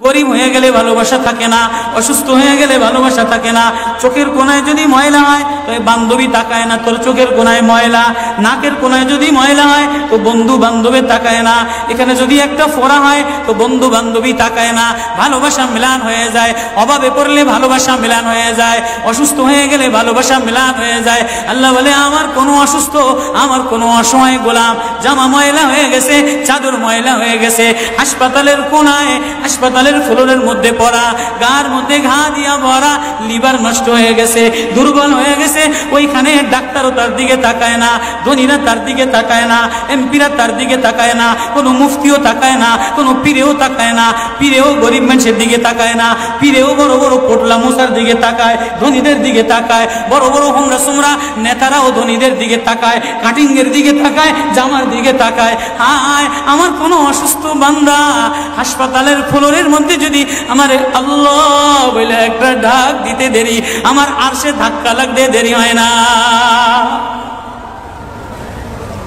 গরিব হয়ে গেলে ভালোবাসা থাকে না, অসুস্থ হয়ে গেলে ভালোবাসা থাকে না। চোখের কোনায় যদি ময়লা হয় তো বান্ধবী তাকায় না তোর চোখের কোনায় ময়লা, নাকের কোনায় যদি ময়লা হয় তো বন্ধু বান্ধবে তাকায় না, এখানে যদি একটা ফোড়া হয় তো বন্ধু বান্ধবী তাকায় না। ভালোবাসা মিলান হয়ে যায়, অভাবে পড়লে ভালোবাসা মিলান হয়ে যায়, অসুস্থ হয়ে গেলে ভালোবাসা মিলান হয়ে যায়। আল্লাহ বলে আমার কোনো অসুস্থ, আমার কোনো অসহায় গোলাম জামা ময়লা হয়ে গেছে, চাদর ময়লা হয়ে গেছে, হাসপাতালের কোনায় হাসপাতালের ফ্লোরের মধ্যে পড়া, গার মধ্যে ঘা দিয়া ভরা, লিভার নষ্ট হয়ে গেছে, দুর্বল হয়ে গেছে, ওইখানে ডাক্তারও তার দিকে তাকায় না, ধনীরা তার দিকে তাকায় না, এমপিরা তার দিকে তাকায় না, কোনো মুফতিও তাকায় না, কোনো পীরেও তাকায় না, পীরেও গরিব মানুষের দিকে তাকায় না, পীরেও বড় বড় পোটলা মশার দিকে তাকায়, ধনীদের দিকে তাকায়, বড় বড় হোমরা সোমরা নেতারাও ধনীদের দিকে তাকায়, কাটিং এর দিকে তাকায়, জামার দিকে তাকায়। হায় আমার কোনো অসুস্থ বান্দা হাসপাতালের ফ্লোরের মধ্যে যদি আমার আল্লাহ বলে একটা ডাক দিতে দেরি, আমার আরশে ধাক্কা লাগতে দেরি হয় না।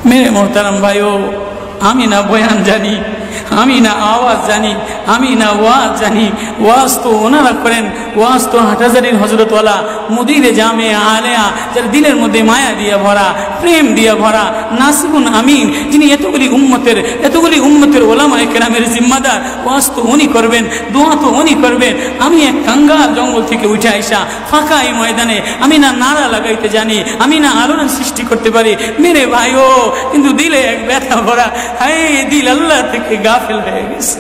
মেরে মোহতারাম ভাইও, আমি না বয়ান জানি, আমি না আওয়াজ জানি, আমি না ওয়াজ জানি, ওয়াজ তো ওনারা করেন, ওয়াজ তো হাটহাজারীর হযরতওয়ালা মুদিরে জামে আলেয়া, যার দিলের মধ্যে মায়া দিয়ে ভরা, প্রেম দিয়ে ভরা, নাসিবুন আমিন, যিনি এতগুলি উম্মতের ওলামায়ে কেরামের জিম্মাদার, ওয়াজ তো উনি করবেন, দোয়া তো উনি করবেন। আমি এক কাঙ্গাল জঙ্গল থেকে উঠে আইসা ফাঁকা এই ময়দানে আমি না নারা লাগাইতে জানি, আমি না আলোড়ন সৃষ্টি করতে পারি মেরে ভাইও, কিন্তু দিলে এক ব্যথা ভরা, হায় দিল আল্লাহ থেকে গাফিল হয়ে গেছে,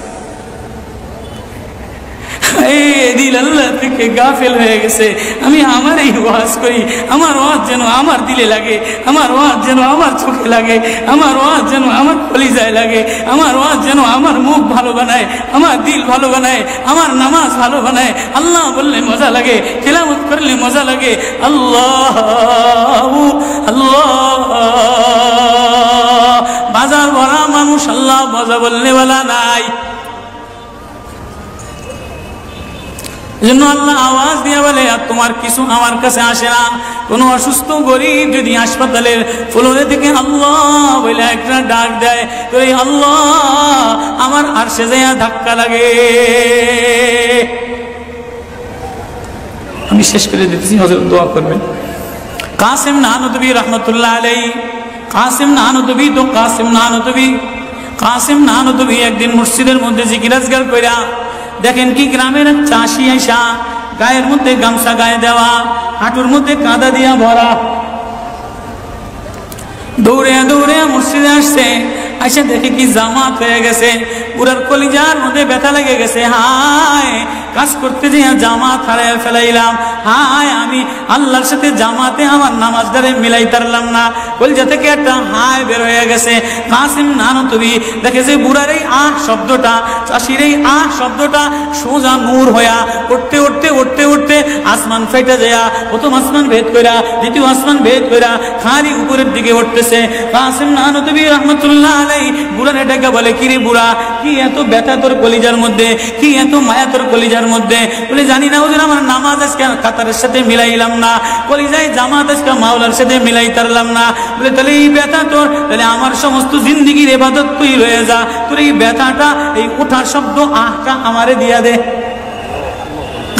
দিল আল্লাহ থেকে গাফিল হয়ে গেছে। আমি আমারই ওয়াজ করি, আমার ওয়াজ যেন আমার দিলে লাগে, আমার ওয়াজ যেন আমার চোখে লাগে, আমার ওয়াজ যেন আমার কলিজায় লাগে, আমার ওয়াজ যেন আমার মুখ ভালো বানায়, আমার দিল ভালো বানায়, আমার নামাজ ভালো বানায়। আল্লাহ বললে মজা লাগে, তিলাওয়াত করলে মজা লাগে। আল্লাহ আল্লাহ, বাজার ভরা মানুষ, আল্লাহ মজা বললে বলা নাই। জন্য আল্লাহ আওয়াজ দিয়ে বলে আর তোমার কিছু আমার কাছে আসে না। কোনো অসুস্থ গরিব যদি হাসপাতালের ফ্লোরে থেকে আল্লাহ বলে একটা ডাক দেয় তো এই আল্লাহ আমার আরশে যাইয়া ধাক্কা লাগে। আমি শেষ করে দিতেছি, হযরত দোয়া করবেন। কাসিম নানুতুবি রহমতুল্লাহ আলাইহি, কাসিম নানুতুবি একদিন মসজিদের মধ্যে জিকির আজকার কইরা দেখেন কি গ্রামের চাষি আইসা গায়ের মধ্যে গামছা গায়ে দেওয়া, হাঁটুর মধ্যে কাদা দিয়া ভরা, দৌড়ে দৌড়ে মসজিদে আসছে। আইসা দেখে কি জামাত হয়ে গেছে, পুরার কলিজার মধ্যে ব্যথা লেগে গেছে। হায় কাজ করতে যে জামাত হারায় ফেলাইলাম, হায় আমি আল্লাহর সাথে জামাতে আমার নামাজদারে মিলাই তারলাম না। কলিজা থেকে একটা হায় বের হয়ে গেছে। কাসিম নানুতুবি দেখে যে বুড়ার এই আহ শব্দটা, চাষির এই আহ শব্দটা সোজা নূর হইয়া উঠতে উঠতে উঠতে উঠতে আসমান ফেটে যায়, প্রথম আসমান ভেদ কইরা দ্বিতীয় আসমান ভেদ কইরা খালি উপরের দিকে উঠতেছে। কাসিম নানুতুবি রহমতুল্লাহ আলাইহি বুড়ার এটাকে বলে, কিরে বুড়া কি এত ব্যথা তোর কলিজার মধ্যে, কি এত মায়া তোর কলিজার মধ্যে? বলে জানি না হুজুর, আমার নামাজ আজকে কাতারের সাথে মিলাইলাম না, কলিজায় জামাত আজকে মাওলার সাথে মিলাই তারলাম না। বলে তাহলে এই ব্যথা তোর, তাহলে আমার সমস্ত জিন্দিগির ইবাদত তুই রয়ে যা, তোর এই ব্যথাটা এই ওঠার শব্দ আহটা আমারে দিয়া দে।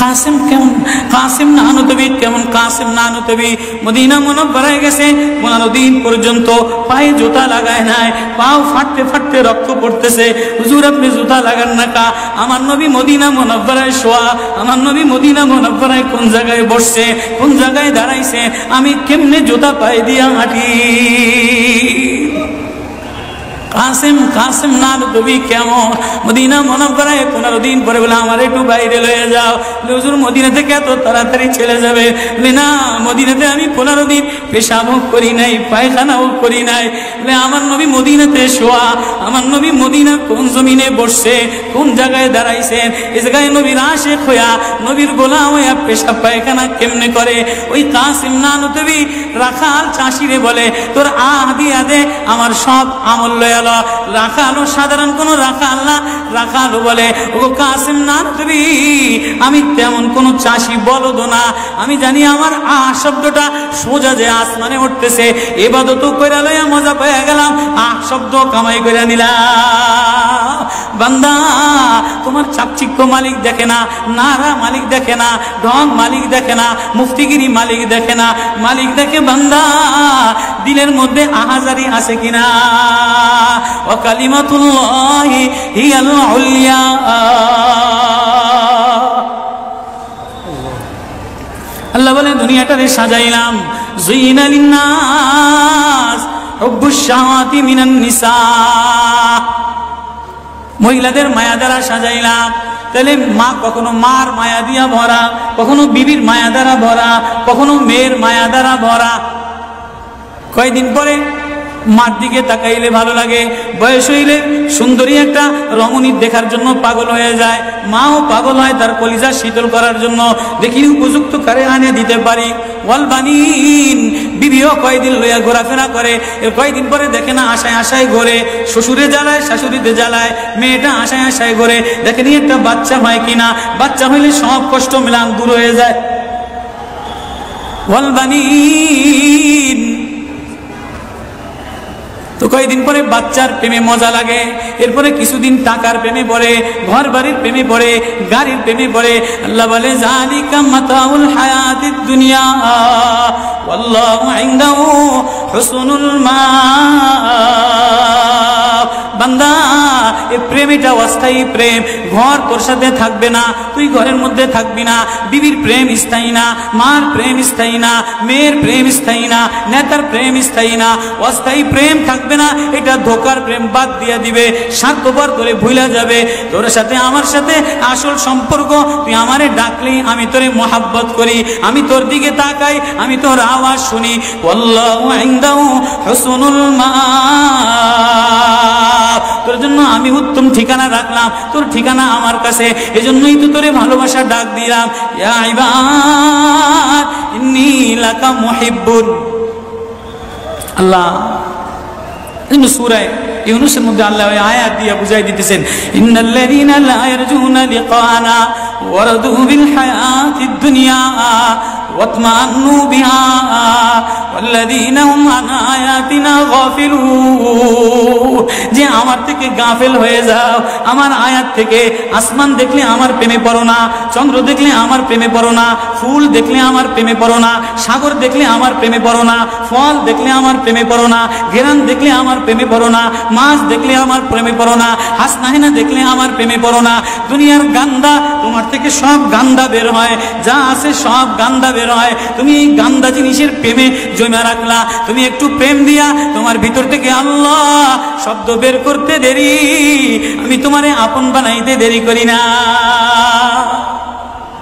কাসিম কেমন, কাসিম নানুতুবি কেমন? কাসিম নানুতুবি মদিনা মুনাওয়ারায় গেছে, 15 দিন পর্যন্ত পায়ে জুতা লাগায় নাই, পাও ফাটতে ফাটতে রক্ত পড়তেছে। হুজুর আপনি জুতা লাগান না কা? আমার নবী মদিনা মুনাওয়ারায় শোয়া, আমার নবী মদিনা মুনাওয়ারায় কোন জায়গায় বসছে, কোন জায়গায় দাঁড়াইছে, আমি কেমনে জুতা পায়ে দিয়া হাঁটি? কাসিম নানুতুবি কেমন? মদিনা মুনাওয়ারায় 15 দিন পরে বলে আমার একটু বাইরে লয়ে যাও। হুজুর মদিনা থেকে এত তাড়াতাড়ি চলে যাবে? বলে না, মদিনাতে আমি 15 দিন পেশাবও করি নাই, পায়খানাও করি নাই। বলে আমার নবী মদিনাতে শোয়া, আমার নবী মদিনা কোন জমিনে বসছে, কোন জায়গায় দাঁড়াইছেন, এই জায়গায় নবীর আশিক হইয়া নবীর গোলাম হইয়া পেশাব পায়খানা কেমনে করে? ওই কাসিম নানুতুবি রাখাল চাষিরে বলে তোর আহ দিয়া দে, আমার সব আমল লয়া। রাখালো সাধারণ কোন রাখাল না, রাখালো বলে ও কাসিম নানুতুবি আমি তেমন কোন চাষি বলদ না, আমি জানি আমার শব্দটা সোজা যে আসমানে উঠতেছে, ইবাদত কইরা লইয়া মজা পেয়ে গেলাম, শব্দ কামাই করে নিলাম। বান্দা তোমার চাকচিক্য মালিক দেখে না, নারা মালিক দেখে না, ঢং মালিক দেখে না, মুফতিগিরি মালিক দেখে না, মালিক দেখে বান্দা দিলের মধ্যে আহাজারি আছে কিনা। ওয়া কালিমাতুল্লাহি হিয়াল উলিয়া। আল্লাহ বলে দুনিয়াটারে সাজাইলাম, যুইনা লিন্নাস হুব্বুশ শাহাওয়াতি মিনান নিসা, মহিলাদের মায়া দ্বারা সাজাইলাম। তাহলে মা কখনো মার মায়া দিয়া ভরা, কখনো বিবির মায়া দ্বারা ভরা, কখনো মেয়ের মায়া দ্বারা ভরা। কয়েকদিন পরে মার দিকে তাকাইলে ভালো লাগে, বয়স হইলে সুন্দরী একটা রমণী দেখার জন্য পাগল হয়ে যায়, মাও পাগল হয় তার কলিজা শীতল করার জন্য, দেখি উপযুক্ত কারে আনে দিতে পারি। ওয়াল বানিন, বিবিও কয়েকদিন লইয়া ঘোরাফেরা করে, কয়েকদিন পরে দেখে না আশায় আশায় ঘোরে, শ্বশুরে জ্বালায় শাশুড়িতে জ্বালায়, মেয়েটা আশায় আশায় ঘোরে, দেখে নি একটা বাচ্চা হয় কিনা, বাচ্চা হইলে সব কষ্ট মিলান দূর হয়ে যায়। ওয়াল বানিন, তো কয়েকদিন পরে বাচ্চার প্রেমে মজা লাগে, এরপরে কিছুদিন টাকার প্রেমে পড়ে, ঘর বাড়ির প্রেমে পড়ে, গাড়ির প্রেমে পড়ে। আল্লাহ বলে যালিকা মাতাউল হায়াতিদ দুনিয়া ওয়াল্লাহু ইনদাহু হুসনুল মাআব। বান্দা এই প্রেম এটা অস্থায়ী প্রেম, ঘর তোর সাথে থাকবে না, তুই ঘরের মধ্যে থাকবি না, বিবির প্রেম স্থায়ী না, মার প্রেম স্থায়ী না, মেয়ের প্রেম স্থায়ী না, নেতার প্রেম স্থায়ী না, অস্থায়ী প্রেম থাকবে না, এটা ধোকার প্রেম বাদ দিয়া দিবে, স্বার্থপর করে ভুলা যাবে। তোর সাথে আমার সাথে আসল সম্পর্ক, তুই আমারে ডাকলি আমি তোরে মোহাব্বত করি, আমি তোর দিকে তাকাই, আমি তোর আওয়াজ শুনি। আল্লাহু ইনদাহু হুসনুল মাআব, তোর জন্য আমি উত্তম ঠিকানা রাখলাম, তোর ঠিকানা আমার কাছে, এজন্যই তো তোরে ভালোবাসা ডাক দিলাম। ইয়া ইবাদ ইন্নী লাকা মুহিব্বুন। আল্লাহ সূরা ইউনূসের মধ্যে আল্লাহ ওই আয়াত দিয়ে বুঝাই দিতেছেন, ইন্নাল্লাযীনা লা ইয়ারজুনা লিকানা ওয়ারাদু বিল হায়াতিদ দুনিয়া ওয়াতমান্নু বিহা ওয়াল্লাযীনা হুম আন আয়াতিনা গাফিলুন। যে আমার থেকে গাফেল হয়ে যাও, আমার আয়াত থেকে। আসমান দেখলে আমার প্রেমে পড়ো না, চন্দ্র দেখলে আমার প্রেমে পড়ো না, ফুল দেখলে আমার প্রেমে পড়ো না, সাগর দেখলে আমার প্রেমে পড়ো না, ফল দেখলে আমার প্রেমে পড়ো না, ঘেরান দেখলে আমার প্রেমে পড়ো না, মাছ দেখলে আমার প্রেমে পড়ো না, হাসনাহিনা দেখলে আমার প্রেমে পড়ো না। দুনিয়ার গান্দা, তোমার থেকে সব গান্দা বের হয়, যা আছে সব গান্দা বের হয়, তুমি এই গান্দা জিনিসের প্রেমে জমা রাখলা। তুমি একটু প্রেম দিয়া তোমার ভিতর থেকে আল্লাহ শব্দ বের করতে দেরি, আমি তোমারে আপন বানাইতে দেরি করি না।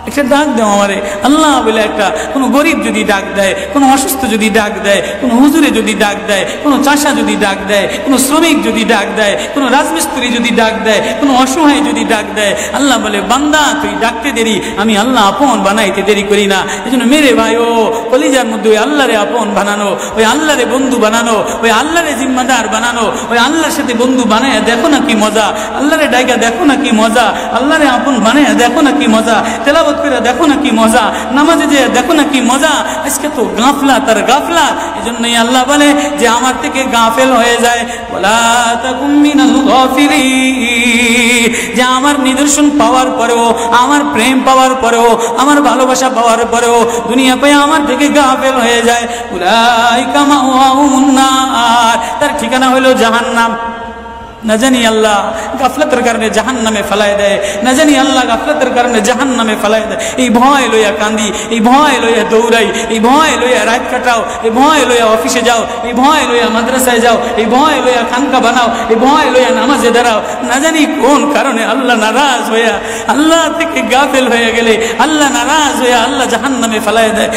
একটা ডাক দাও আমারে আল্লাহ বলে, একটা কোনো গরিব যদি ডাক দেয়, কোনো অসুস্থ যদি ডাক দেয়, কোনো হুজুরে যদি ডাক দেয়, কোনো চাষা যদি ডাক দেয়, কোনো শ্রমিক যদি ডাক দেয়, কোনো রাজমিস্ত্রি যদি ডাক দেয়, কোনো অসহায় যদি ডাক দেয়, আল্লাহ বলে বান্দা তুই ডাকতে দেরি, আমি আল্লাহ আপন বানাইতে দেরি করি না। এই জন্য মেরে ভাই ও কলিজার মধ্যে ওই আল্লাহরে আপন বানানো, ওই আল্লাহরে বন্ধু বানানো, ওই আল্লাহরে জিম্মাদার বানানো, ওই আল্লাহর সাথে বন্ধু বানায় দেখো না কি মজা, আল্লাহরে ডাইকা দেখো না কি মজা, আল্লাহরে আপন বানায় দেখো না কি মজা, তেলাওয়াত করে দেখো না কি মজা, নামাজে যে দেখো না কি মজা। আজকে তো গাফলাত আর গাফলাত, এজন্যই আল্লাহ বলে যে আমার থেকে গাফেল হয়ে যায়, ওয়ালা তাকুম মিনাল গাফিলিন। যে আমার নিদর্শন পাওয়ার পরেও, আমার প্রেম পাওয়ার পরেও, আমার ভালোবাসা পাওয়ার পরেও দুনিয়া পেয়ে আমার থেকে গাফেল হয়ে যায়, উলাইকা মাওয়াহুমুন নার, তার ঠিকানা হলো জাহান্নাম। না জানি আল্লাহ গাফলতের কারণে জাহান্নামে ফেলায় দেয়, না জানি আল্লাহ গাফলতের কারণে জাহান্নামে ফেলায় দেয়। এই ভয় লইয়া কান্দি, এই ভয় লইয়া দৌড়াই, এই ভয় লইয়া রাত কাটাও, এই ভয় লইয়া অফিসে যাও, এই ভয় লইয়া মাদ্রাসায় যাও, এই ভয় লইয়া খানকা বানাও, এই ভয় লইয়া নামাজে দাঁড়াও। না জানি কোন কারণে আল্লাহ নারাজ হইয়া, আল্লাহ থেকে গাফেল হয়ে গেলে আল্লাহ নারাজ হইয়া আল্লাহ জাহান্নামে ফেলায় দেয়।